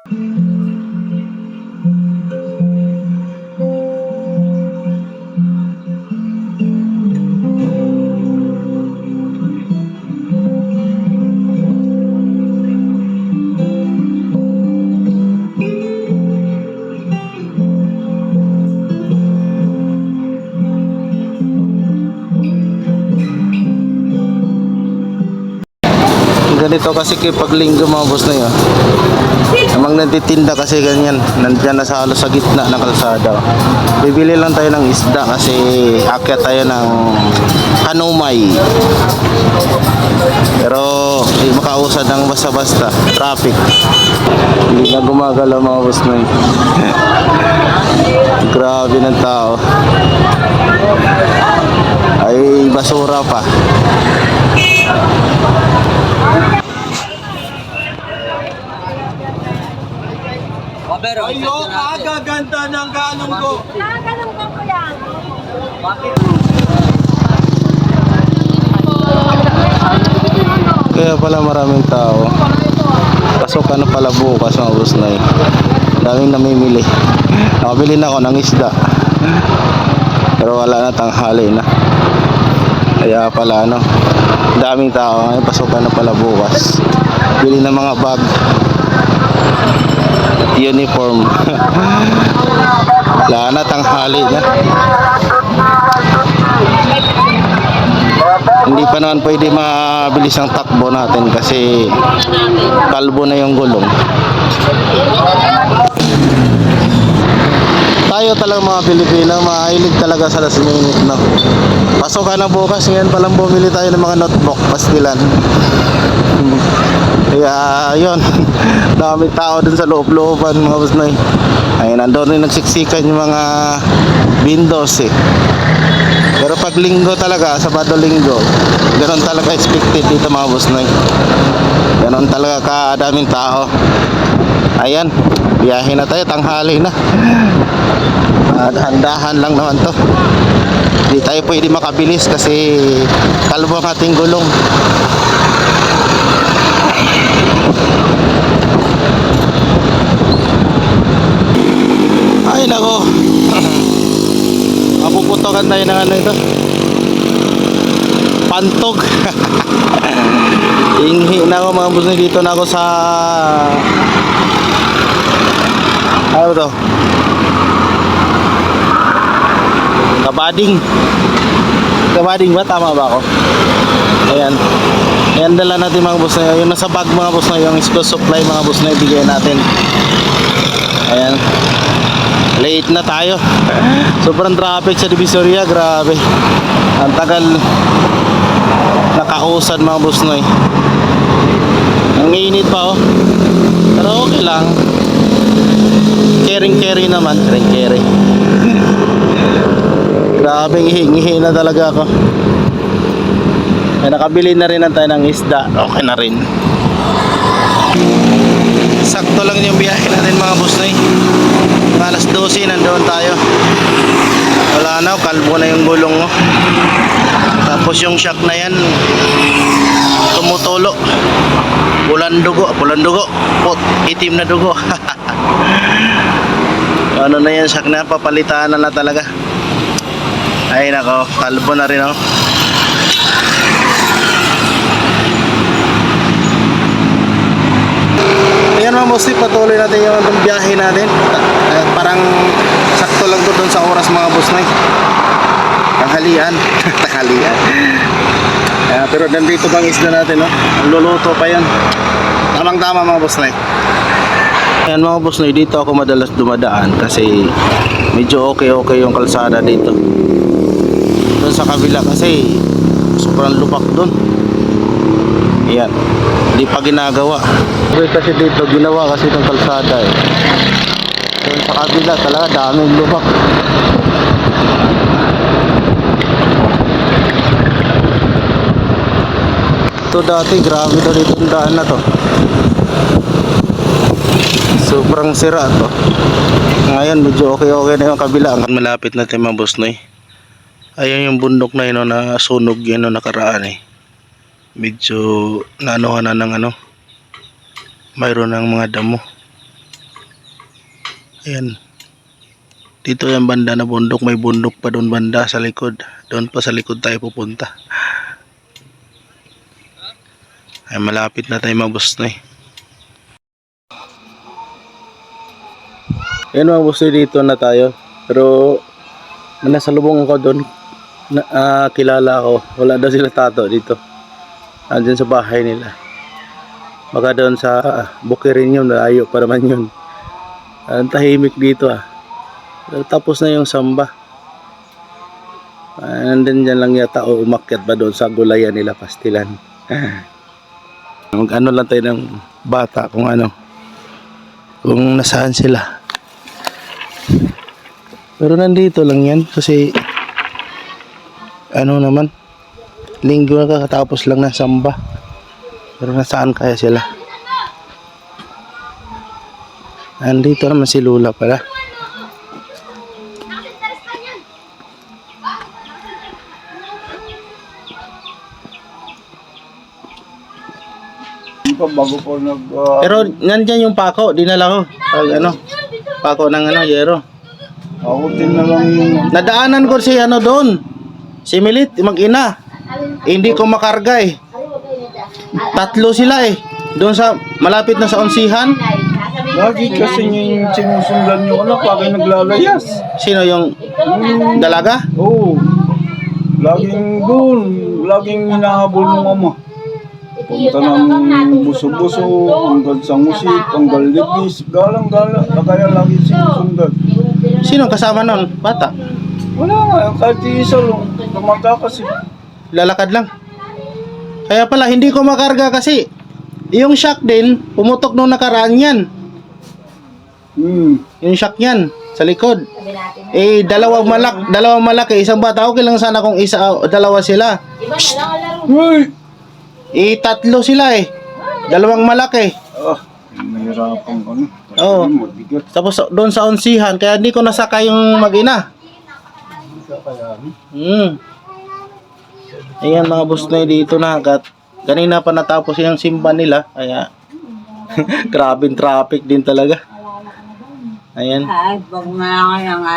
Ganito kasi kapag linggo mga boss na yun. Namang nagtitinda kasi ganyan. Nandiyan na sa halos sa gitna ng kalsada. Bibili lang tayo ng isda kasi akyat tayo ng Kanumay. Pero hindi makausad ng basta-basta. Traffic. Hindi na gumagalaw mga boss na yun. Grabe ng tao. Ay basura pa. Ayo, kagaganda ng ganong ko. Ganun ko po yan. Kaya pala maraming tao. Pasokan na pala bukas mga boss na yun. Daming namimili. Nakabili na ako ng isda. Pero wala na, tanghali na. Kaya pala daming tao ngayon. Pasokan na pala bukas. Bili ng mga bag, uniform. Wala na, tanghali na. Hindi pa naman pwede mabilis ang takbo natin kasi kalbo na yung gulong. Tayo talaga mga Pilipino, mahilig talaga sa last minute, no? Pasok ka na bukas, ngayon palang bumili tayo ng mga notebook, pastilan. Kaya yun, dami tao dun sa loob-looban mga boss na. Ayun, nandun rin nagsiksikan yung mga windows eh. Pero pag linggo talaga, Sabado linggo, ganon talaga expected dito mga boss na. Ganon talaga kadaming tao. Ayan, biyahe na tayo, tanghali na. Dahan-dahan lang naman to. Hindi tayo pwede makabilis kasi kalbo ang ating gulong. Ay nako. Mapuputokan tayo ng ano ito, pantog. Inghi na ako mga boss, dito na ako sa ano to, Kabading ba? Tama ba ako? Ayan. Ayan, dala natin mga boss na yung nasa bag mga boss na yung school supply mga boss na ibigay natin. Ayan. Late na tayo. Sobrang traffic sa Divisoria, grabe. Ang tagal nakausad mga boss na. Ang init pa oh. Pero okay lang. Caring naman, caring. Grabe, ngihi na talaga ako. Ay, nakabili na rin tayo ng isda. Okay na rin. Sakto lang yung biyahe natin mga boss na. Alas 12 nandoon tayo. Wala na, kalbo na yung gulong mo. Tapos yung shock na yan tumutulo. Pulang dugo. Itim na dugo. Ano na yan, shock na, papalitan na talaga. Ay nako, kalbo na rin oh. Ayan mga boss, patuloy natin yung biyahe natin. Parang sakto lang to doon sa oras mga boss na. Tanghalian. Tanghalian. Pero nandito bang isda natin, no? Ang luluto pa yan. Tamang tama mga boss na. Ayan mga boss na, dito ako madalas dumadaan kasi medyo okay yung kalsada dito. Doon sa kabila kasi sobrang lupak doon. Ayan, hindi pa ginagawa. Kasi dito ginawa kasi itong kalsada eh. Doon sa kabila talaga daming lupak. Ito dati grabe to dito ang daan na to. Sobrang sira to. Ngayon medyo okay na yung kabila. Malapit na tayo mga boss na eh. Ayan yung bundok na yun na sunog yun no, nakaraan eh. Medyo naanuhan na ng mayroon ng mga damo. Ayan. Dito yung banda na bundok. May bundok pa doon banda sa likod. Doon pa sa likod tayo pupunta. Ay, malapit na tayo mabusnoy. Ayan mga busnoy, dito na tayo. Pero nasalubong ako doon. Kilala ko. Wala daw sila tato dito. Andyan sa bahay nila. Baka doon sa Bukirin yun. Ayaw pa naman yun. Ang tahimik dito Tapos na yung samba. Nandun dyan lang yata o umakyat ba doon sa gulayan nila Pastilan. Mag-ano lang tayo ng bata kung nasaan sila. Pero nandito lang yan kasi naman linggo na kakatapos lang ng samba. Pero nasaan kaya sila? Nandito naman si Lula pala. Bago po Pero nandyan yung pako, dinala ko. Pako ng yero. Akutin na lang yung... Nadaanan ko si doon. Si Milit, mag-ina. Hindi ko makarga 3 sila Doon sa, malapit na sa onsihan. Lagi kasi yung sinusundan nyo anak, lagi naglalayas. Sino yung dalaga? Oo. Laging doon, laging hinahabol ng ama. Punta ng buso-buso, hanggang sa musik, hanggang libis, galang-gala, na kaya lagi sinusundan. Sino kasama nun? Bata? Wala nga, kahit isa lang, tumata kasi. Lalakad lang. Kaya pala, hindi ko makarga kasi. Yung shock din, pumutok nung nakaraan yan. Yung shock yan, sa likod. Dalawang malaki, isang bata. Okay lang sana kung dalawa sila. Uy! 3 sila Dalawang malaki. Mahirapan ko na. Oo. Tapos doon sa onsihan, kaya hindi ko nasakay yung mag-ina. Ayan mga busnoy, dito na kanina pa natapos yung simba nila. Kaya grabing traffic din talaga. Ayan. Ay, wag na kaya nga.